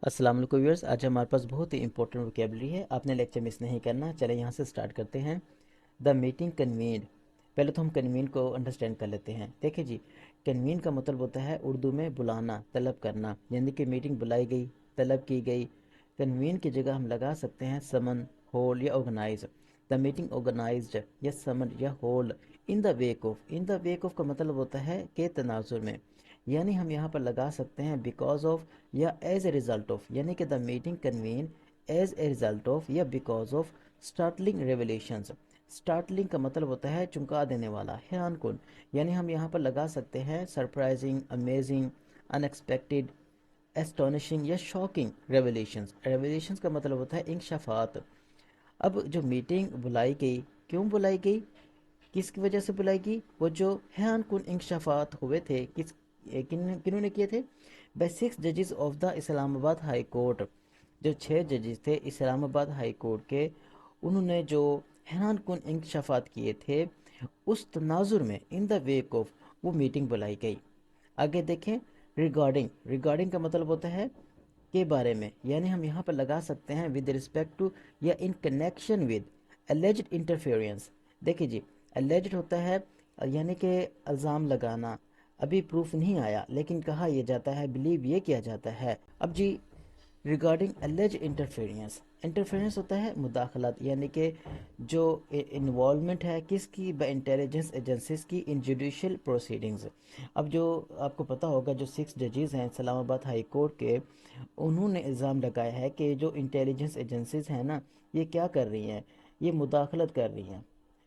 अस्सलाम वालेकुम व्यूअर्स, आज हमारे पास बहुत ही इंपॉर्टेंट वोकेबलरी है। आपने लेक्चर मिस नहीं करना। चले यहाँ से स्टार्ट करते हैं। The meeting convened. पहले तो हम कन्वीन को अंडरस्टैंड कर लेते हैं। देखिए जी, कन्वीन का मतलब होता है उर्दू में बुलाना, तलब करना, यानी कि मीटिंग बुलाई गई, तलब की गई। कन्वीन की जगह हम लगा सकते हैं समन, होल्ड या ऑर्गेनाइज। द मीटिंग ऑर्गेनाइज्ड या समन या hold in the wake of. In the wake of का मतलब होता है के तनाजुर में, यानी हम यहाँ पर लगा सकते हैं बिकॉज ऑफ या एज ए रिजल्ट ऑफ, यानी कि the meeting convene as a result of या because of startling revelations. Startling का मतलब होता है चौंका देने वाला, हैरान कुन, यानी हम यहाँ पर लगा सकते हैं सरप्राइजिंग, अमेजिंग, अनएक्सपेक्टेड, एस्टोनिशिंग या शॉकिंग रेवलेशंस। रेवलेशंस का मतलब होता है इंकशाफात। अब जो मीटिंग बुलाई गई, क्यों बुलाई गई, किसकी वजह से बुलाई गई? वो जो हैरान कुन इंकशाफात हुए थे, किन्होंने किए थे? बाय 6 जजेस of the Islamabad high court. जो 6 जजेस थे इस्लामाबाद हाई कोर्ट के, उन्होंने जो हैरान कुन इंकशाफात किए थे, उस तनाजुर में इन द वेक ऑफ वो मीटिंग बुलाई गई। आगे देखें, रिगार्डिंग। रिगार्डिंग का मतलब होता है के बारे में, यानी हम यहाँ पर लगा सकते हैं विद रिस्पेक्ट टू या इन कनेक्शन विद एलिज्ड इंटरफेरेंस। देखिए जी, एलिज्ड होता है यानी कि इल्ज़ाम लगाना, अभी प्रूफ नहीं आया लेकिन कहा यह जाता है, बिलीव ये किया जाता है। अब जी, रिगार्डिंग एलिज इंटरफेरेंस। इंटरफेरेंस होता है मुदाखलत, यानी कि जो इन्वॉल्वमेंट है किसकी, बाय इंटेलिजेंस एजेंसीज की इन जुडिशियल प्रोसीडिंग्स। अब जो आपको पता होगा, जो 6 जजेस हैं इस्लामाबाद हाई कोर्ट के, उन्होंने इल्ज़ाम लगाया है कि जो इंटेलिजेंस एजेंसीज हैं ना, ये क्या कर रही हैं, ये मुदाखलत कर रही हैं।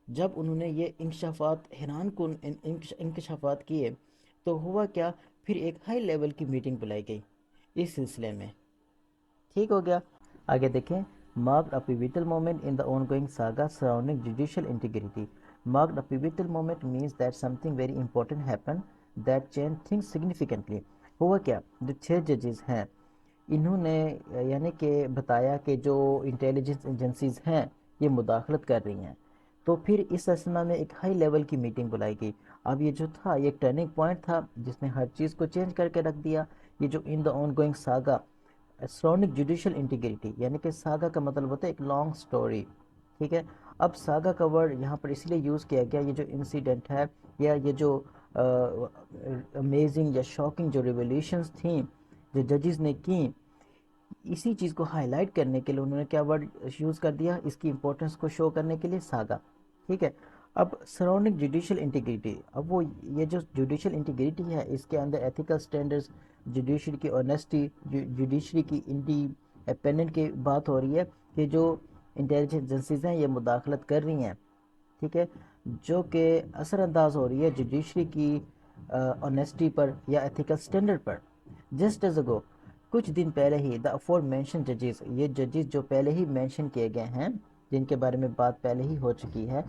जब उन्होंने ये इंकशाफात, हैरान कुन इंकशाफात किए, तो हुआ क्या, फिर एक हाई लेवल की मीटिंग बुलाई गई इस सिलसिले में। ठीक हो गया। आगे देखें, marked a pivotal moment in the ongoing saga surrounding judicial integrity. Marked a pivotal moment means that something very important happen that change things significantly. हुआ क्या, जो 6 जजेस हैं, इन्होंने यानी कि बताया कि जो इंटेलिजेंस एजेंसीज हैं ये मुदाखलत कर रही हैं, तो फिर इस असना में एक हाई लेवल की मीटिंग बुलाई गई। अब ये जो था, ये एक टर्निंग पॉइंट था जिसने हर चीज़ को चेंज करके रख दिया। ये जो in the on going saga surrounding judicial integrity, यानी कि सागा का मतलब होता है एक लॉन्ग स्टोरी। ठीक है। अब सागा का वर्ड यहाँ पर इसलिए यूज़ किया गया, ये जो इंसिडेंट है या ये जो अमेजिंग या शॉकिंग जो रिवोल्यूशंस थी जो जजेस ने की, इसी चीज़ को हाईलाइट करने के लिए उन्होंने क्या वर्ड यूज़ कर दिया, इसकी इंपॉर्टेंस को शो करने के लिए, सागा। ठीक है। अब सराउंडिंग जुडिशियल इंटीग्रिटी, अब वो ये जो जुडिशियल इंटीग्रिटी है, इसके अंदर एथिकल स्टैंडर्ड्स, जुडिशरी की ऑनेस्टी, जुडिशरी की इंडिपेंडेंट की बात हो रही है कि जो इंटेलिजेंस एजेंसीज हैं ये मुदाखलत कर रही हैं। ठीक है। जो कि असरअंदाज हो रही है जुडिशरी की ऑनेस्टी पर या एथिकल स्टैंडर्ड पर। जस्ट एज अगो, कुछ दिन पहले ही द अफोर मेंशन जजेस, ये जजेस जो पहले ही मेंशन किए गए हैं, जिनके बारे में बात पहले ही हो चुकी है,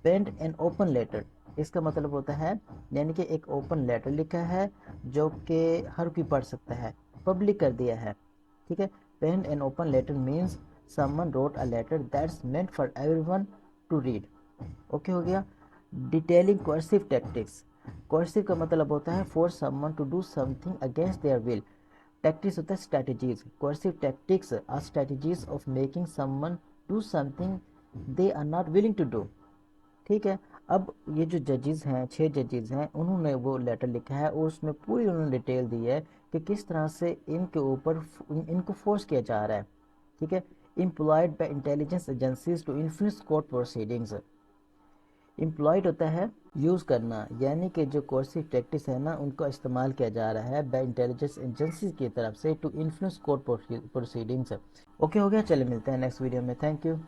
पेंड एन ओपन लेटर। इसका मतलब होता है यानी कि एक ओपन लेटर लिखा है जो कि हर कोई पढ़ सकता है, पब्लिक कर दिया है। ठीक है। Penned an open letter means someone wrote a letter that's meant for everyone to read. Okay हो गया। Detailing coercive tactics. कोर्सिव का मतलब होता है force someone to do something against their will. Tactics होता है strategies. Coercive tactics or strategies of making someone do something they are not willing to do. ठीक है। अब ये जो जजेस हैं, 6 जजेस हैं, उन्होंने वो लेटर लिखा है और उसमें पूरी उन्होंने डिटेल दी है कि किस तरह से इनके ऊपर इनको फोर्स किया जा रहा है। ठीक है। Employed by intelligence agencies to influence court proceedings. Employed होता है यूज़ करना, यानी कि जो कोर्सिव प्रैक्टिस है ना, उनका इस्तेमाल किया जा रहा है बाय इंटेलिजेंस एजेंसीज की तरफ से to influence court proceedings. Okay हो गया। चले मिलते हैं नेक्स्ट वीडियो में। Thank you.